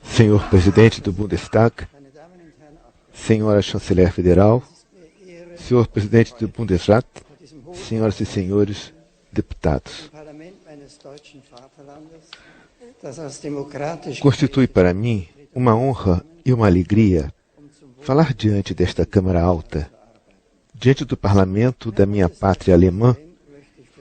Senhor Presidente do Bundestag, Senhora Chanceler Federal, Senhor Presidente do Bundesrat, Senhoras e Senhores Deputados. Constitui para mim uma honra e uma alegria falar diante desta Câmara Alta, diante do Parlamento da minha pátria alemã,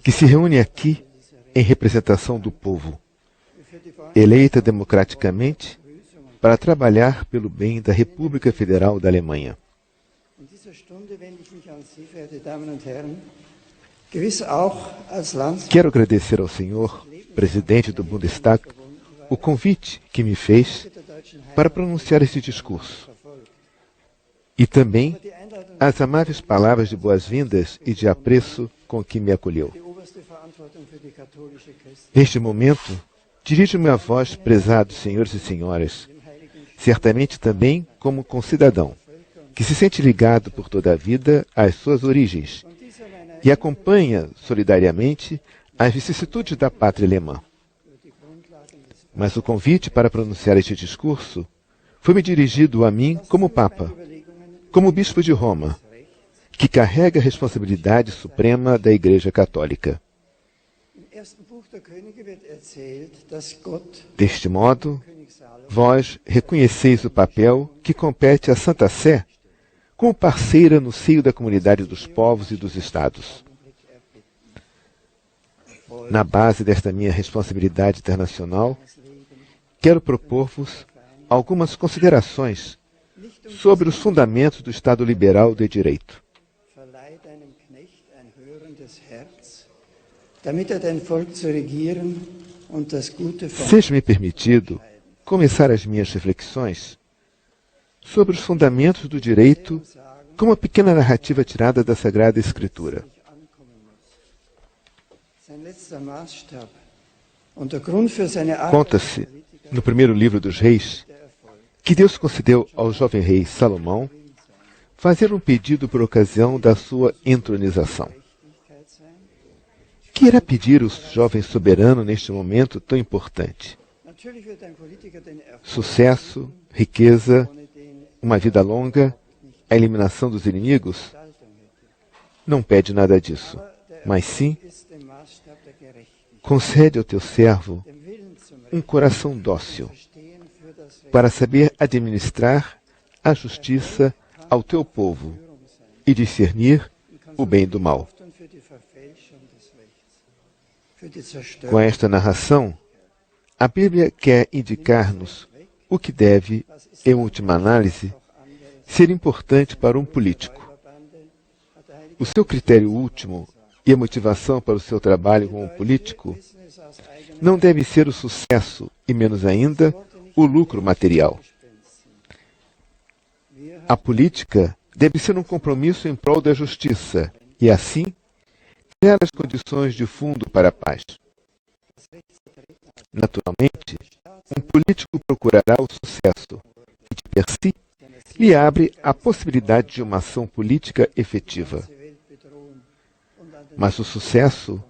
que se reúne aqui em representação do povo, eleita democraticamente para trabalhar pelo bem da República Federal da Alemanha. Quero agradecer ao senhor, presidente do Bundestag, o convite que me fez para pronunciar este discurso. E também as amáveis palavras de boas-vindas e de apreço com que me acolheu. Neste momento, dirijo-me a vós, prezados senhores e senhoras, certamente também como concidadão, que se sente ligado por toda a vida às suas origens e acompanha solidariamente as vicissitudes da pátria alemã. Mas o convite para pronunciar este discurso foi-me dirigido a mim como Papa, como Bispo de Roma, que carrega a responsabilidade suprema da Igreja Católica. Deste modo, vós reconheceis o papel que compete à Santa Sé como parceira no seio da comunidade dos povos e dos Estados. Na base desta minha responsabilidade internacional, quero propor-vos algumas considerações sobre os fundamentos do Estado liberal de direito. Seja-me permitido começar as minhas reflexões sobre os fundamentos do direito com uma pequena narrativa tirada da Sagrada Escritura. Conta-se, no primeiro livro dos Reis, que Deus concedeu ao jovem rei Salomão fazer um pedido por ocasião da sua entronização. Que irá pedir o jovem soberano neste momento tão importante? Sucesso, riqueza, uma vida longa, a eliminação dos inimigos? Não pede nada disso, mas sim, concede ao teu servo um coração dócil, para saber administrar a justiça ao teu povo e discernir o bem do mal. Com esta narração, a Bíblia quer indicar-nos o que deve, em última análise, ser importante para um político. O seu critério último e a motivação para o seu trabalho como político não deve ser o sucesso e, menos ainda, o lucro material. A política deve ser um compromisso em prol da justiça e, assim, criar as condições de fundo para a paz. Naturalmente, um político procurará o sucesso e, de per si, lhe abre a possibilidade de uma ação política efetiva. Mas o sucesso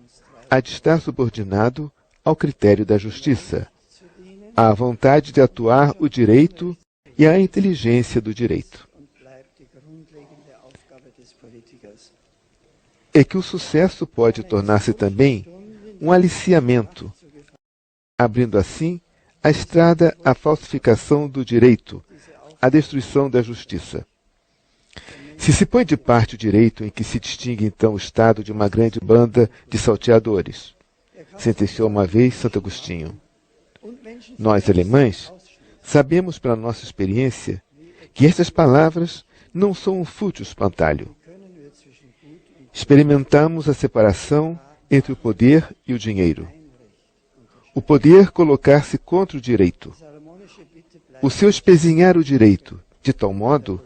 há de estar subordinado ao critério da justiça, à vontade de atuar o direito e à inteligência do direito. É que o sucesso pode tornar-se também um aliciamento, abrindo assim a estrada à falsificação do direito, à destruição da justiça. Se põe de parte o direito em que se distingue então o Estado de uma grande banda de salteadores, sentenciou uma vez Santo Agostinho. Nós, alemães, sabemos pela nossa experiência que estas palavras não são um fútil espantalho. Experimentamos a separação entre o poder e o dinheiro. O poder colocar-se contra o direito. O seu espezinhar o direito, de tal modo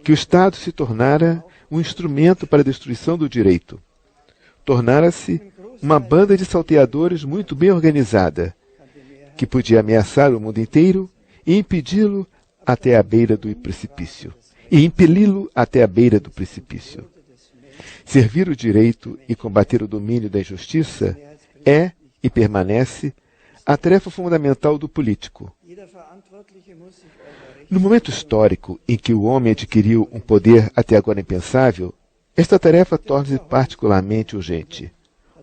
que o Estado se tornara um instrumento para a destruição do direito. Tornara-se uma banda de salteadores muito bem organizada, que podia ameaçar o mundo inteiro e impedi-lo até a beira do precipício, e impeli-lo até a beira do precipício. Servir o direito e combater o domínio da injustiça é e permanece a tarefa fundamental do político. No momento histórico em que o homem adquiriu um poder até agora impensável, esta tarefa torna-se particularmente urgente.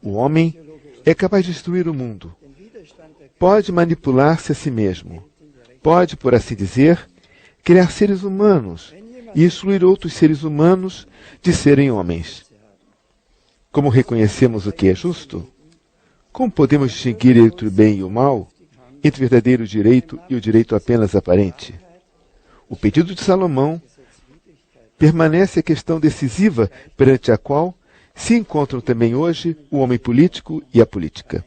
O homem é capaz de destruir o mundo. Pode manipular-se a si mesmo. Pode, por assim dizer, criar seres humanos e excluir outros seres humanos de serem homens. Como reconhecemos o que é justo? Como podemos distinguir entre o bem e o mal, entre o verdadeiro direito e o direito apenas aparente? O pedido de Salomão permanece a questão decisiva perante a qual se encontram também hoje o homem político e a política.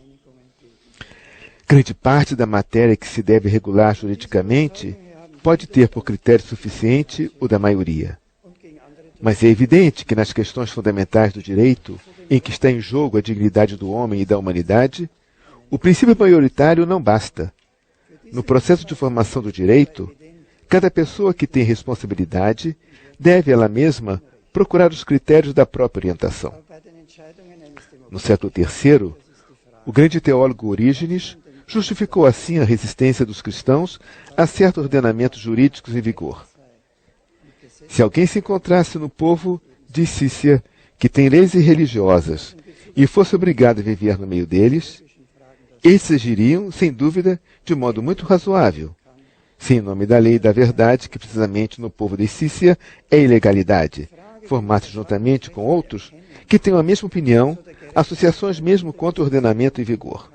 Grande parte da matéria que se deve regular juridicamente pode ter por critério suficiente o da maioria. Mas é evidente que nas questões fundamentais do direito, em que está em jogo a dignidade do homem e da humanidade, o princípio maioritário não basta. No processo de formação do direito, cada pessoa que tem responsabilidade deve ela mesma procurar os critérios da própria orientação. No século III, o grande teólogo Orígenes justificou assim a resistência dos cristãos a certos ordenamentos jurídicos em vigor. Se alguém se encontrasse no povo de Cícia, que tem leis irreligiosas, e fosse obrigado a viver no meio deles, eles agiriam, sem dúvida, de modo muito razoável, se em nome da lei e da verdade, que precisamente no povo de Cícia é ilegalidade, formar-se juntamente com outros que tenham a mesma opinião, associações mesmo contra o ordenamento em vigor.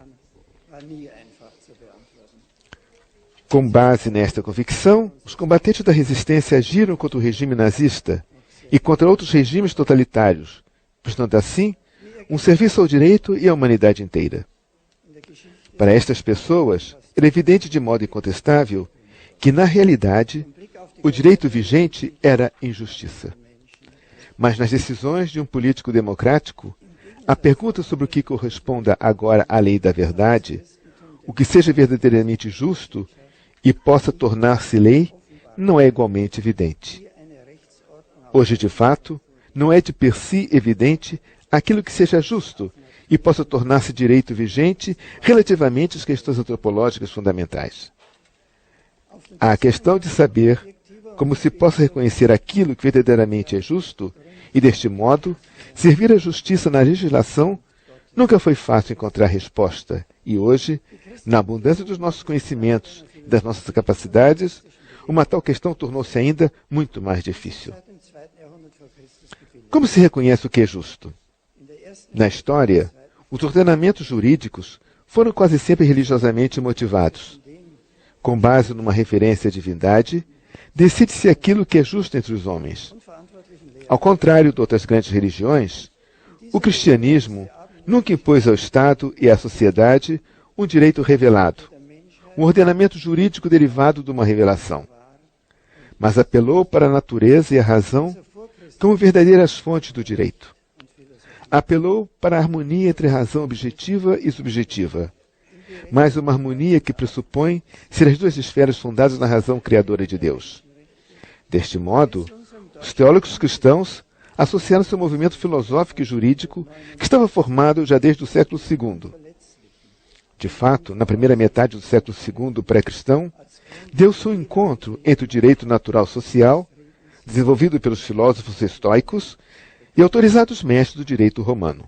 Com base nesta convicção, os combatentes da resistência agiram contra o regime nazista e contra outros regimes totalitários, prestando assim um serviço ao direito e à humanidade inteira. Para estas pessoas, era evidente de modo incontestável que, na realidade, o direito vigente era injustiça. Mas nas decisões de um político democrático, a pergunta sobre o que corresponda agora à lei da verdade, o que seja verdadeiramente justo e possa tornar-se lei, não é igualmente evidente. Hoje, de fato, não é de per si evidente aquilo que seja justo e possa tornar-se direito vigente relativamente às questões antropológicas fundamentais. Há a questão de saber como se possa reconhecer aquilo que verdadeiramente é justo e, deste modo, servir a justiça na legislação. Nunca foi fácil encontrar resposta e hoje, na abundância dos nossos conhecimentos e das nossas capacidades, uma tal questão tornou-se ainda muito mais difícil. Como se reconhece o que é justo? Na história, os ordenamentos jurídicos foram quase sempre religiosamente motivados. Com base numa referência à divindade, decide-se aquilo que é justo entre os homens. Ao contrário de outras grandes religiões, o cristianismo nunca impôs ao Estado e à sociedade um direito revelado, um ordenamento jurídico derivado de uma revelação, mas apelou para a natureza e a razão como verdadeiras fontes do direito. Apelou para a harmonia entre a razão objetiva e subjetiva, mas uma harmonia que pressupõe ser as duas esferas fundadas na razão criadora de Deus. Deste modo, os teólogos cristãos associaram-se ao movimento filosófico e jurídico que estava formado já desde o século II. De fato, na primeira metade do século II pré-cristão, deu-se um encontro entre o direito natural social, desenvolvido pelos filósofos estoicos, e autorizados mestres do direito romano.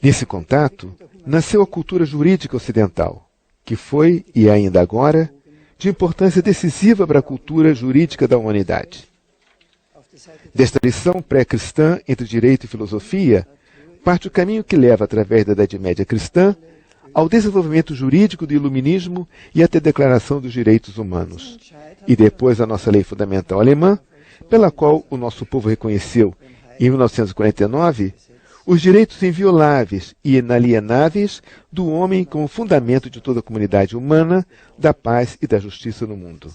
Nesse contato, nasceu a cultura jurídica ocidental, que foi, e é ainda agora, de importância decisiva para a cultura jurídica da humanidade. Desta lição pré-cristã entre direito e filosofia, parte o caminho que leva, através da Idade Média cristã, ao desenvolvimento jurídico do iluminismo e até a Declaração dos Direitos Humanos, e depois a nossa lei fundamental alemã, pela qual o nosso povo reconheceu, em 1949, os direitos invioláveis e inalienáveis do homem como fundamento de toda a comunidade humana, da paz e da justiça no mundo.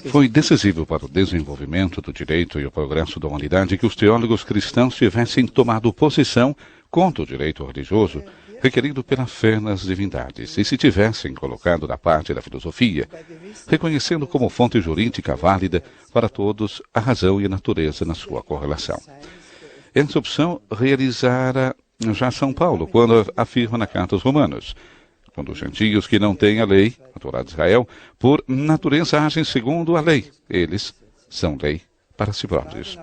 Foi decisivo para o desenvolvimento do direito e o progresso da humanidade que os teólogos cristãos tivessem tomado posição contra o direito religioso requerido pela fé nas divindades e se tivessem colocado da parte da filosofia, reconhecendo como fonte jurídica válida para todos a razão e a natureza na sua correlação. essa opção realizara já São Paulo, quando afirma na Carta aos Romanos: quando os gentios que não têm a lei, a Torá de Israel, por natureza agem segundo a lei, eles são lei para si próprios.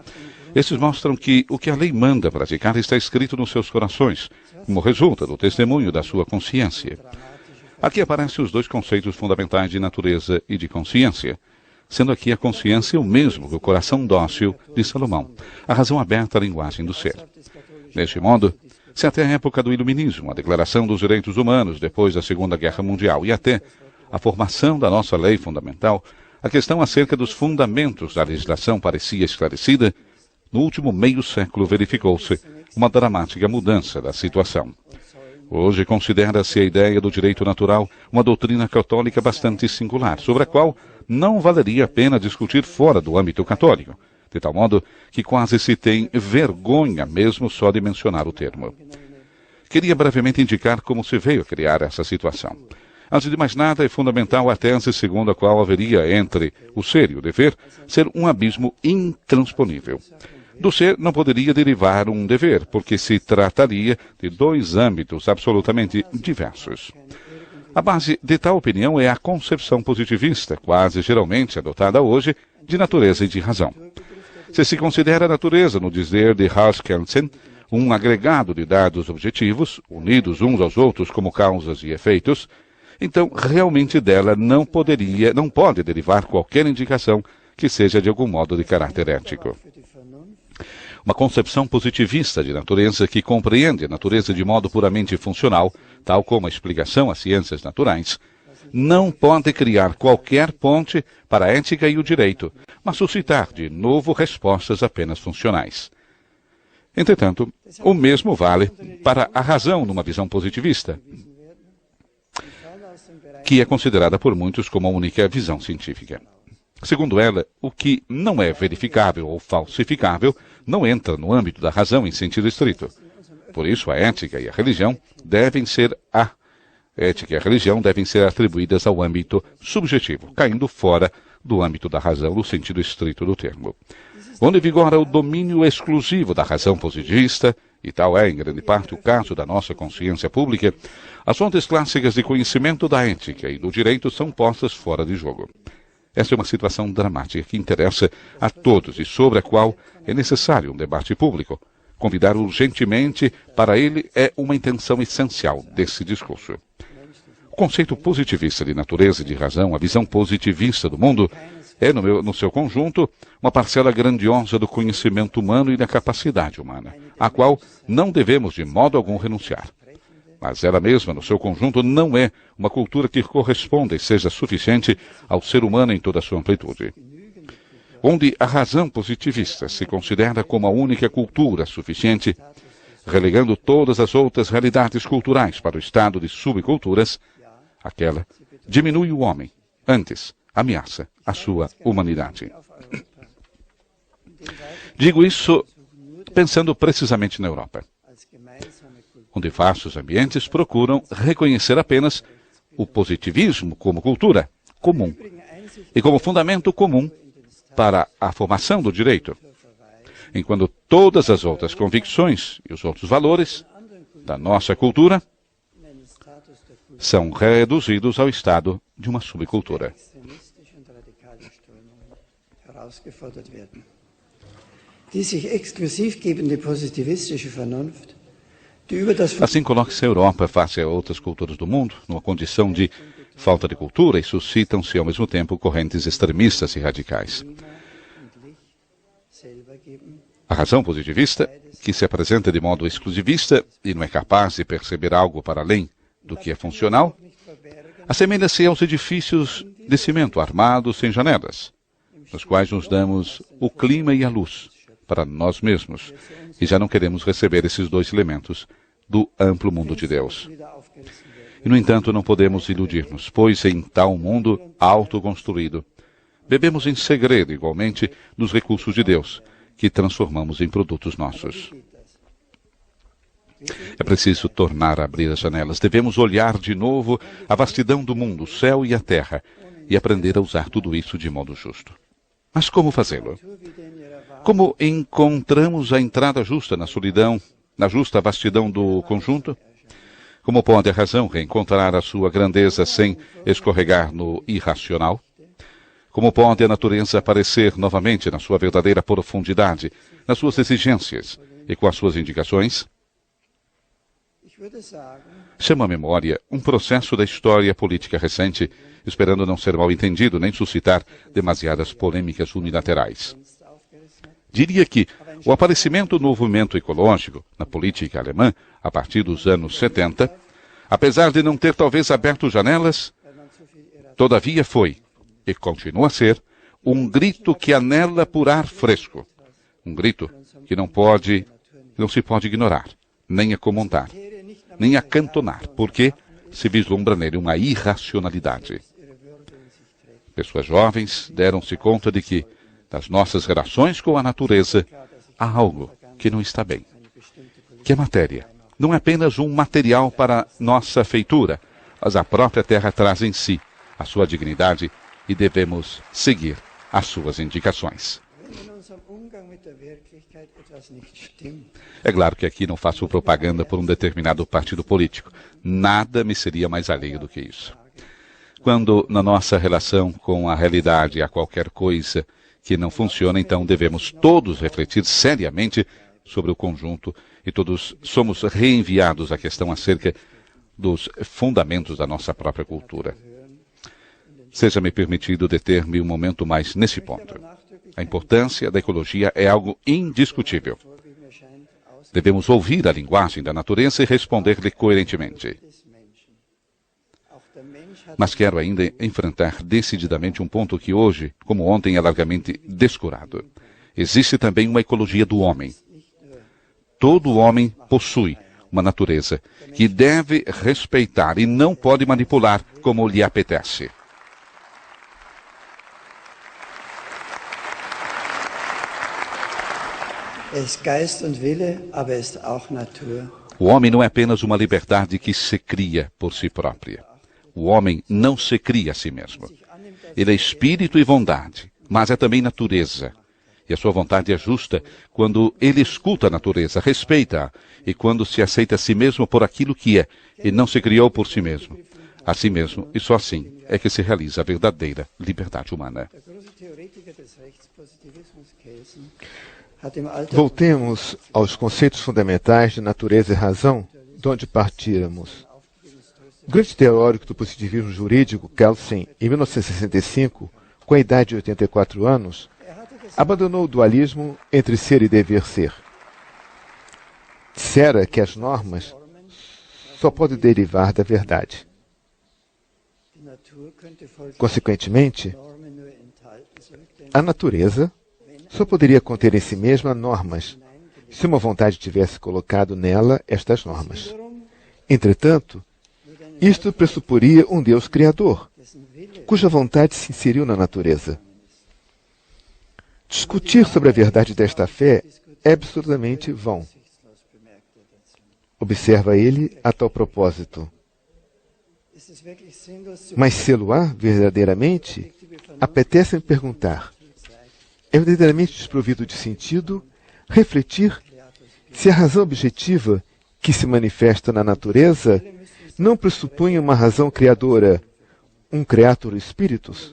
Estes mostram que o que a lei manda praticar está escrito nos seus corações, como resulta do testemunho da sua consciência. Aqui aparecem os dois conceitos fundamentais de natureza e de consciência, sendo aqui a consciência o mesmo que o coração dócil de Salomão, a razão aberta à linguagem do ser. Deste modo, se até a época do Iluminismo, a Declaração dos Direitos Humanos, depois da Segunda Guerra Mundial e até a formação da nossa lei fundamental, a questão acerca dos fundamentos da legislação parecia esclarecida, no último meio século verificou-se uma dramática mudança da situação. Hoje considera-se a ideia do direito natural uma doutrina católica bastante singular, sobre a qual não valeria a pena discutir fora do âmbito católico, de tal modo que quase se tem vergonha mesmo só de mencionar o termo. Queria brevemente indicar como se veio a criar essa situação. Antes de mais nada, é fundamental a tese segundo a qual haveria entre o ser e o dever ser um abismo intransponível. Do ser não poderia derivar um dever, porque se trataria de dois âmbitos absolutamente diversos. A base de tal opinião é a concepção positivista, quase geralmente adotada hoje, de natureza e de razão. Se considera a natureza, no dizer de Hans Kelsen, um agregado de dados objetivos, unidos uns aos outros como causas e efeitos, então realmente dela não pode derivar qualquer indicação que seja de algum modo de caráter ético. Uma concepção positivista de natureza que compreende a natureza de modo puramente funcional, tal como a explicação às ciências naturais, não pode criar qualquer ponte para a ética e o direito, mas suscitar de novo respostas apenas funcionais. Entretanto, o mesmo vale para a razão numa visão positivista, que é considerada por muitos como a única visão científica. Segundo ela, o que não é verificável ou falsificável não entra no âmbito da razão em sentido estrito. Por isso, a ética e a religião devem ser atribuídas ao âmbito subjetivo, caindo fora do âmbito da razão no sentido estrito do termo. Onde vigora o domínio exclusivo da razão positivista, e tal é, em grande parte, o caso da nossa consciência pública, as fontes clássicas de conhecimento da ética e do direito são postas fora de jogo. Esta é uma situação dramática que interessa a todos e sobre a qual é necessário um debate público. Convidar urgentemente para ele é uma intenção essencial desse discurso. O conceito positivista de natureza e de razão, a visão positivista do mundo, é, no seu conjunto, uma parcela grandiosa do conhecimento humano e da capacidade humana, à qual não devemos de modo algum renunciar. Mas ela mesma, no seu conjunto, não é uma cultura que corresponda e seja suficiente ao ser humano em toda a sua amplitude. Onde a razão positivista se considera como a única cultura suficiente, relegando todas as outras realidades culturais para o estado de subculturas, aquela diminui o homem, antes ameaça a sua humanidade. Digo isso pensando precisamente na Europa, onde vastos ambientes procuram reconhecer apenas o positivismo como cultura comum e como fundamento comum para a formação do direito, enquanto todas as outras convicções e os outros valores da nossa cultura são reduzidos ao estado de uma subcultura. Assim coloca-se a Europa face a outras culturas do mundo, numa condição de falta de cultura, e suscitam-se ao mesmo tempo correntes extremistas e radicais. A razão positivista, que se apresenta de modo exclusivista e não é capaz de perceber algo para além do que é funcional, assemelha-se aos edifícios de cimento armados sem janelas, nos quais nos damos o clima e a luz para nós mesmos, e já não queremos receber esses dois elementos do amplo mundo de Deus. E, no entanto, não podemos iludir-nos, pois em tal mundo autoconstruído, bebemos em segredo, igualmente, dos recursos de Deus, que transformamos em produtos nossos. É preciso tornar a abrir as janelas. Devemos olhar de novo a vastidão do mundo, o céu e a terra, e aprender a usar tudo isso de modo justo. Mas como fazê-lo? Como encontramos a entrada justa na solidão, na justa vastidão do conjunto? Como pode a razão reencontrar a sua grandeza sem escorregar no irracional? Como pode a natureza aparecer novamente na sua verdadeira profundidade, nas suas exigências e com as suas indicações? Chamo à memória um processo da história política recente, esperando não ser mal entendido nem suscitar demasiadas polêmicas unilaterais. Diria que o aparecimento do movimento ecológico na política alemã, a partir dos anos 70, apesar de não ter talvez aberto janelas, todavia foi, e continua a ser, um grito que anela por ar fresco. Um grito que não se pode ignorar, nem acomodar, nem acantonar, porque se vislumbra nele uma irracionalidade. Pessoas jovens deram-se conta de que, nas nossas relações com a natureza, há algo que não está bem. Que a matéria não é apenas um material para nossa feitura, mas a própria terra traz em si a sua dignidade e devemos seguir as suas indicações. É claro que aqui não faço propaganda por um determinado partido político. Nada me seria mais alheio do que isso. Quando na nossa relação com a realidade há qualquer coisa que não funciona, então devemos todos refletir seriamente sobre o conjunto e todos somos reenviados à questão acerca dos fundamentos da nossa própria cultura. Seja-me permitido deter-me um momento mais nesse ponto. A importância da ecologia é algo indiscutível. Devemos ouvir a linguagem da natureza e responder-lhe coerentemente. Mas quero ainda enfrentar decididamente um ponto que hoje, como ontem, é largamente descurado. Existe também uma ecologia do homem. Todo homem possui uma natureza que deve respeitar e não pode manipular como lhe apetece. O homem não é apenas uma liberdade que se cria por si própria. O homem não se cria a si mesmo. Ele é espírito e vontade, mas é também natureza. E a sua vontade é justa quando ele escuta a natureza, respeita-a, e quando se aceita a si mesmo por aquilo que é, e não se criou por si mesmo. A si mesmo, e só assim, é que se realiza a verdadeira liberdade humana. Voltemos aos conceitos fundamentais de natureza e razão, de onde partíramos. O grande teórico do positivismo jurídico, Kelsen, em 1965, com a idade de 84 anos, abandonou o dualismo entre ser e dever ser. Dissera que as normas só podem derivar da verdade. Consequentemente, a natureza só poderia conter em si mesma normas, se uma vontade tivesse colocado nela estas normas. Entretanto, isto pressuporia um Deus criador, cuja vontade se inseriu na natureza. Discutir sobre a verdade desta fé é absolutamente vão. Observa ele a tal propósito. Mas sê-lo-á verdadeiramente? Apetece-me perguntar. É verdadeiramente desprovido de sentido refletir se a razão objetiva que se manifesta na natureza não pressupõe uma razão criadora, um creator spiritus?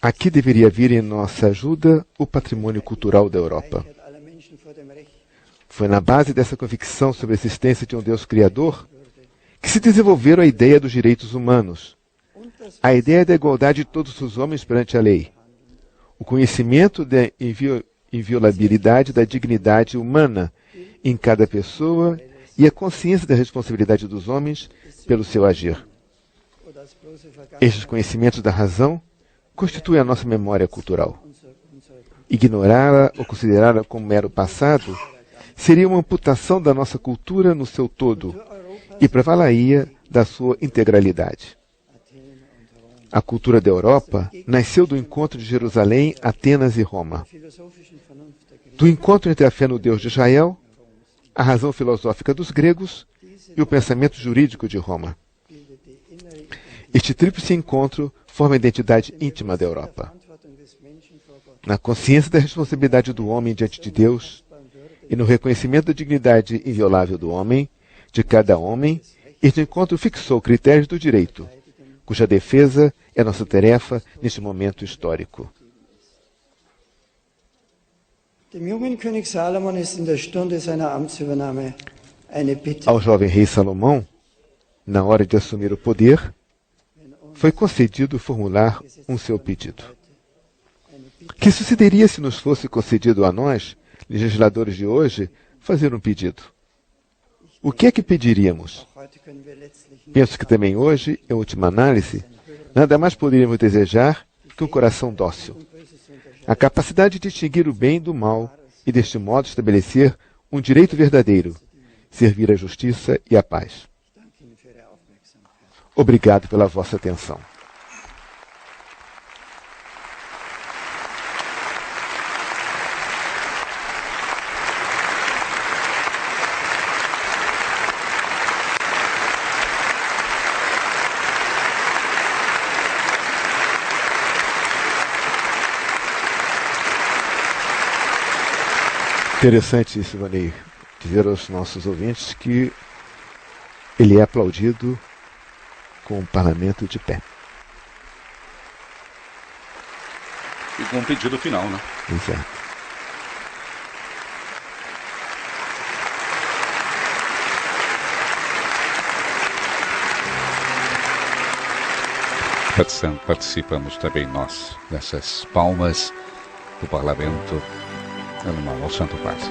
Aqui deveria vir em nossa ajuda o patrimônio cultural da Europa. Foi na base dessa convicção sobre a existência de um Deus criador que se desenvolveram a ideia dos direitos humanos, a ideia da igualdade de todos os homens perante a lei, o conhecimento da inviolabilidade da dignidade humana em cada pessoa e a consciência da responsabilidade dos homens pelo seu agir. Estes conhecimentos da razão constituem a nossa memória cultural. Ignorá-la ou considerá-la como mero passado seria uma amputação da nossa cultura no seu todo e privá-la-ia da sua integralidade. A cultura da Europa nasceu do encontro de Jerusalém, Atenas e Roma. Do encontro entre a fé no Deus de Israel, a razão filosófica dos gregos e o pensamento jurídico de Roma. Este tríplice encontro forma a identidade íntima da Europa. na consciência da responsabilidade do homem diante de Deus e no reconhecimento da dignidade inviolável do homem, de cada homem, este encontro fixou critérios do direito, cuja defesa é nossa tarefa neste momento histórico. Ao jovem rei Salomão, na hora de assumir o poder, foi concedido formular um seu pedido. Que sucederia se nos fosse concedido a nós, legisladores de hoje, fazer um pedido? O que é que pediríamos? Penso que também hoje, em última análise, nada mais poderíamos desejar que um coração dócil. A capacidade de distinguir o bem do mal e, deste modo, estabelecer um direito verdadeiro, servir a justiça e a paz. Obrigado pela vossa atenção. Interessante, Silvanei, dizer aos nossos ouvintes que ele é aplaudido com o parlamento de pé. E com um pedido final, né? Exato. Participamos também nós dessas palmas do parlamento. Ao Santo Padre.